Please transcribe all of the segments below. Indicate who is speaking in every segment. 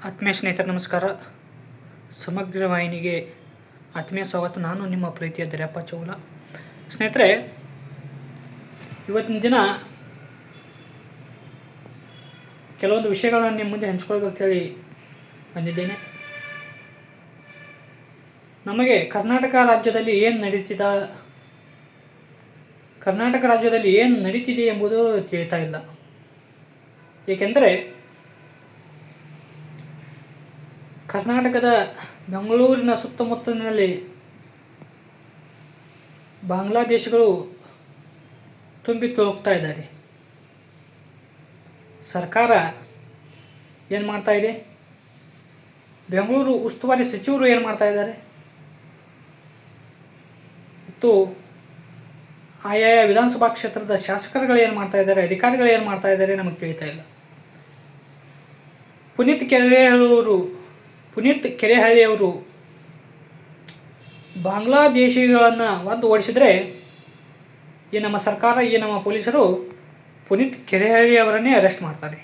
Speaker 1: ಆತ್ಮೀಯ ಸ್ನೇಹಿತರೆ ನಮಸ್ಕಾರ. ಸಮಗ್ರ ವಾಹಿನಿಗೆ ಆತ್ಮೀಯ ಸ್ವಾಗತ. ನಾನು ನಿಮ್ಮ ಪ್ರೀತಿಯ ದರ್ಯಪ್ಪ ಚೌಲ. ಸ್ನೇಹಿತರೆ, ಇವತ್ತಿನ ದಿನ ಕೆಲವೊಂದು ವಿಷಯಗಳನ್ನು ನಿಮ್ಮ ಮುಂದೆ ಹಂಚ್ಕೊಳ್ಬೇಕಂತೇಳಿ ಬಂದಿದ್ದೇನೆ. ನಮಗೆ ಕರ್ನಾಟಕ ರಾಜ್ಯದಲ್ಲಿ ಏನು ನಡೀತಿದೆ ಎಂಬುದು ತಿಳಿತಾ ಇಲ್ಲ. ಏಕೆಂದರೆ ಕರ್ನಾಟಕದ ಬೆಂಗಳೂರಿನ ಸುತ್ತಮುತ್ತಲಿನಲ್ಲಿ ಬಾಂಗ್ಲಾದೇಶಿಗಳು ತುಂಬಿ ತುಳುಕ್ತಾ ಇದ್ದಾರೆ. ಸರ್ಕಾರ ಏನು ಮಾಡ್ತಾ ಇದೆ? ಬೆಂಗಳೂರು ಉಸ್ತುವಾರಿ ಸಚಿವರು ಏನು ಮಾಡ್ತಾ ಇದ್ದಾರೆ? ಮತ್ತು ಆಯಾಯ ವಿಧಾನಸಭಾ ಕ್ಷೇತ್ರದ ಶಾಸಕರುಗಳು ಏನು ಮಾಡ್ತಾ ಇದ್ದಾರೆ, ಅಧಿಕಾರಿಗಳು ಏನು ಮಾಡ್ತಾ ಇದ್ದಾರೆ ನಮಗೆ ತಿಳಿತಾ ಇಲ್ಲ. ಪುನೀತ್ ಕೆರೆಹಳ್ಳಿಯವರು ಬಾಂಗ್ಲಾದೇಶಿಗಳನ್ನು ಒದ್ದು ಓಡಿಸಿದರೆ ಈ ನಮ್ಮ ಸರ್ಕಾರ, ಈ ನಮ್ಮ ಪೊಲೀಸರು ಪುನೀತ್ ಕೆರೆಹಳ್ಳಿಯವರನ್ನೇ ಅರೆಸ್ಟ್ ಮಾಡ್ತಾರೆ.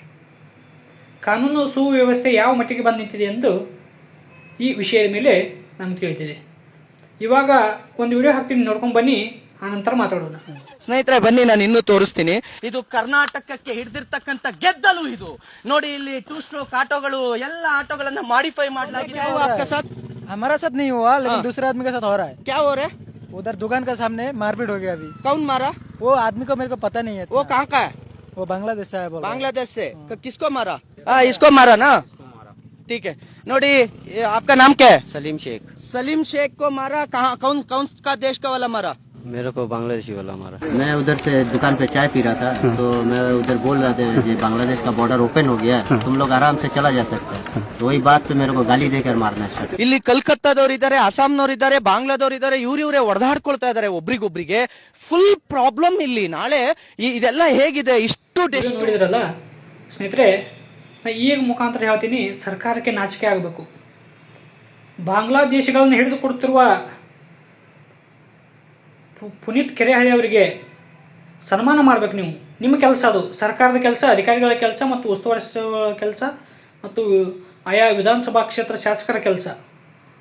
Speaker 1: ಕಾನೂನು ಸುವ್ಯವಸ್ಥೆ ಯಾವ ಮಟ್ಟಿಗೆ ಬಂದು ನಿಂತಿದೆ ಎಂದು ಈ ವಿಷಯದ ಮೇಲೆ ನಮ್ಗೆ ತಿಳಿತಿದೆ. ಇವಾಗ ಒಂದು ವಿಡಿಯೋ ಹಾಕ್ತೀನಿ, ನೋಡ್ಕೊಂಡು ಬನ್ನಿ, ಆನಂತರ ಮಾತಾಡೋಣ.
Speaker 2: ಸ್ನೇಹಿತರೆ ಬನ್ನಿ, ನಾನು ಇನ್ನೂ ತೋರಿಸ್ತೀನಿ. ಇದು ಕರ್ನಾಟಕಕ್ಕೆ ಹಿಡಿದಿರ್ತಕ್ಕಂಥ ಗೆದ್ದಲು. ಇದು ನೋಡಿ, ಇಲ್ಲಿ 2 ಸ್ಟ್ರೋಕ್ ಆಟೋಗಳು, ಎಲ್ಲ ಆಟೋಗಳನ್ನ ಮಾಡಿಫೈ ಮಾಡಲಾಗಿದೆ.
Speaker 3: हमारा साथ नहीं हुआ, लेकिन दूसरे आदमी के साथ हो रहा है.
Speaker 2: क्या हो रहा है?
Speaker 3: उधर दुकान के सामने मारपीट हो गया अभी.
Speaker 2: कौन मारा?
Speaker 3: वो आदमी को मेरे को पता नहीं है.
Speaker 2: वो कहाँ का है?
Speaker 3: वो बांग्लादेश से है.
Speaker 2: बांग्लादेश से. किसको मारा? इसको मारा ना. ठीक है. नोडी, आपका नाम क्या है?
Speaker 4: सलीम शेख.
Speaker 2: सलीम शेख को मारा. कहाँ, कौन का देश का वाला मारा?
Speaker 4: मेरे को बांग्लादेशी वाला मारा. मैं उधर से दुकान पे चाय पी रहा था, तो मैं उधर बोल रहा था कि बांग्लादेश का बॉर्डर ओपन हो गया है, तुम लोग आराम से चला जा सकते हैं. तो वही बात पे मेरे को गाली देकर मारना स्टार्ट.
Speaker 2: ಇಲ್ಲಿ ಕಲ್ಕತ್ತಾದವ್ರು ಇದ್ದಾರೆ, ಅಸ್ಸಾಂನವ್ರು ಇದ್ದಾರೆ, ಬಾಂಗ್ಲಾದವ್ರು ಇದ್ದಾರೆ. ಇವರೇ ಹೊಡೆದಾಡ್ಕೊಳ್ತಾ ಇದ್ದಾರೆ ಒಬ್ರಿಗೊಬ್ರಿಗೆ. ಫುಲ್ ಪ್ರಾಬ್ಲಮ್ ಇಲ್ಲಿ. ನಾಳೆ ಇದೆಲ್ಲ ಹೇಗಿದೆ? ಇಷ್ಟು
Speaker 1: ನೋಡಿದ್ರಲ್ಲ ಸ್ನೇಹಿತರೆ, ಈಗ ಮುಖಾಂತರ ಹೇಳ್ತೀನಿ, ಸರ್ಕಾರಕ್ಕೆ ನಾಚಿಕೆ ಆಗಬೇಕು. ಬಾಂಗ್ಲಾದೇಶಿಗಳನ್ನು ಹಿಡಿದು ಕೊಡ್ತಿರುವ ಪುನೀತ್ ಕೆರೆಹಳ್ಳಿಯವರಿಗೆ ಸನ್ಮಾನ ಮಾಡಬೇಕು. ನಿಮ್ಮ ಕೆಲಸ ಅದು, ಸರ್ಕಾರದ ಕೆಲಸ, ಅಧಿಕಾರಿಗಳ ಕೆಲಸ ಮತ್ತು ಉಸ್ತುವಾರಿ ಕೆಲಸ ಮತ್ತು ಆಯಾ ವಿಧಾನಸಭಾ ಕ್ಷೇತ್ರ ಶಾಸಕರ ಕೆಲಸ.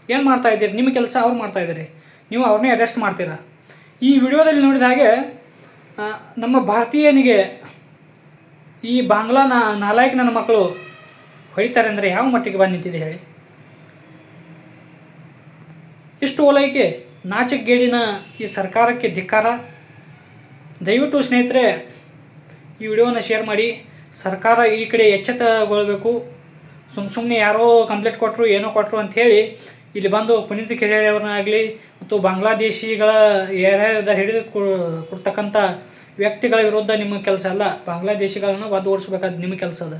Speaker 1: ಏನು ಮಾಡ್ತಾ ಇದ್ದೀರಿ? ನಿಮ್ಮ ಕೆಲಸ ಅವ್ರು ಮಾಡ್ತಾ ಇದ್ದಾರೆ, ನೀವು ಅವ್ರನ್ನೇ ಅರೆಸ್ಟ್ ಮಾಡ್ತೀರಾ. ಈ ವಿಡಿಯೋದಲ್ಲಿ ನೋಡಿದ ಹಾಗೆ ನಮ್ಮ ಭಾರತೀಯನಿಗೆ ಈ ಬಾಂಗ್ಲಾ ನಾಲಾಯಕ್ ನನ್ನ ಮಕ್ಕಳು ಹೊಡಿತಾರೆ ಅಂದರೆ ಯಾವ ಮಟ್ಟಿಗೆ ಬಂದು ನಿಂತಿದೆ ಹೇಳಿ? ಇಷ್ಟು ಓಲೈಕೆ, ನಾಚಿಕೆಗೇಡಿನ ಈ ಸರ್ಕಾರಕ್ಕೆ ಧಿಕ್ಕಾರ. ದಯವಿಟ್ಟು ಸ್ನೇಹಿತರೆ ಈ ವಿಡಿಯೋನ ಶೇರ್ ಮಾಡಿ. ಸರ್ಕಾರ ಈ ಕಡೆ ಎಚ್ಚೆತ್ತಗೊಳ್ಬೇಕು. ಸುಮ್ಮನೆ ಯಾರೋ ಕಂಪ್ಲೇಂಟ್ ಕೊಟ್ಟರು, ಏನೋ ಕೊಟ್ಟರು ಅಂಥೇಳಿ ಇಲ್ಲಿ ಬಂದು ಪುನೀತ್ ಕೆರೆಹಳ್ಳಿಯವ್ರನ್ನಾಗಲಿ ಮತ್ತು ಬಾಂಗ್ಲಾದೇಶಿಗಳ ಯಾರ್ಯಾರು ಹಿಡಿದು ಕೊಡ್ತಕ್ಕಂಥ ವ್ಯಕ್ತಿಗಳ ವಿರುದ್ಧ ನಿಮ್ಮ ಕೆಲಸ ಅಲ್ಲ. ಬಾಂಗ್ಲಾದೇಶಿಗಳನ್ನು ಒದ್ದು ಓಡಿಸ್ಬೇಕಾದ ನಿಮ್ಮ ಕೆಲಸ ಅದ.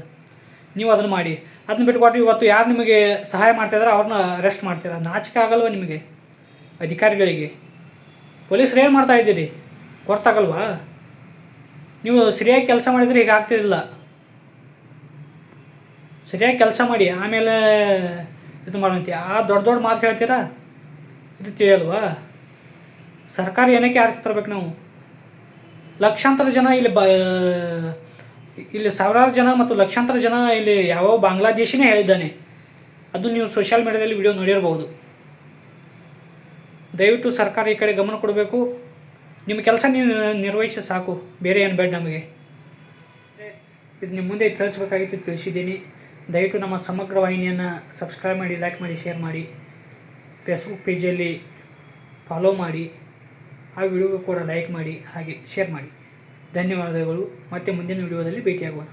Speaker 1: ನೀವು ಅದನ್ನು ಮಾಡಿ. ಅದನ್ನ ಬಿಟ್ಕೊಟ್ಟು ಇವತ್ತು ಯಾರು ನಿಮಗೆ ಸಹಾಯ ಮಾಡ್ತಾಯಿದ್ರೆ ಅವ್ರನ್ನ ಅರೆಸ್ಟ್ ಮಾಡ್ತೀರಾ. ನಾಚಿಕೆ ಆಗಲ್ವ ನಿಮಗೆ? ಅಧಿಕಾರಿಗಳಿಗೆ, ಪೊಲೀಸರು ಏನು ಮಾಡ್ತಾ ಇದ್ದೀರಿ? ಗೊತ್ತಾಗಲ್ವಾ? ನೀವು ಸರಿಯಾಗಿ ಕೆಲಸ ಮಾಡಿದರೆ ಹೀಗೆ ಆಗ್ತಿದ್ದಿಲ್ಲ. ಸರಿಯಾಗಿ ಕೆಲಸ ಮಾಡಿ, ಆಮೇಲೆ ಇದು ಮಾಡುವಂತೆ ಆ ದೊಡ್ಡ ಮಾತು ಹೇಳ್ತೀರಾ? ಇದು ತಿಳಿಯಲ್ವಾ? ಸರ್ಕಾರ ಏನಕ್ಕೆ ಆರಿಸ್ತಿರ್ಬೇಕು ನಾವು? ಲಕ್ಷಾಂತರ ಜನ ಇಲ್ಲಿ ಸಾವಿರಾರು ಜನ ಮತ್ತು ಲಕ್ಷಾಂತರ ಜನ ಇಲ್ಲಿ ಯಾವ ಬಾಂಗ್ಲಾದೇಶಿನೇ ಹೇಳಿದ್ದಾನೆ. ಅದು ನೀವು ಸೋಷಿಯಲ್ ಮೀಡಿಯಾದಲ್ಲಿ ವಿಡಿಯೋ ನೋಡಿರ್ಬೋದು. ದಯವಿಟ್ಟು ಸರ್ಕಾರ ಈ ಕಡೆ ಗಮನ ಕೊಡಬೇಕು. ನಿಮ್ಮ ಕೆಲಸ ನೀವು ನಿರ್ವಹಿಸಿ ಸಾಕು, ಬೇರೆ ಏನು ಬೇಡ ನಮಗೆ. ಇದು ನಿಮ್ಮ ಮುಂದೆ ತಿಳಿಸ್ಬೇಕಾಗಿತ್ತು, ತಿಳಿಸಿದ್ದೀನಿ. ದಯವಿಟ್ಟು ನಮ್ಮ ಸಮಗ್ರ ವಾಹಿನಿಯನ್ನು ಸಬ್ಸ್ಕ್ರೈಬ್ ಮಾಡಿ, ಲೈಕ್ ಮಾಡಿ, ಶೇರ್ ಮಾಡಿ. ಫೇಸ್ಬುಕ್ ಪೇಜಲ್ಲಿ ಫಾಲೋ ಮಾಡಿ, ಆ ವಿಡಿಯೋಗೂ ಕೂಡ ಲೈಕ್ ಮಾಡಿ, ಹಾಗೆ ಶೇರ್ ಮಾಡಿ. ಧನ್ಯವಾದಗಳು. ಮತ್ತೆ ಮುಂದಿನ ವಿಡಿಯೋದಲ್ಲಿ ಭೇಟಿಯಾಗೋಣ.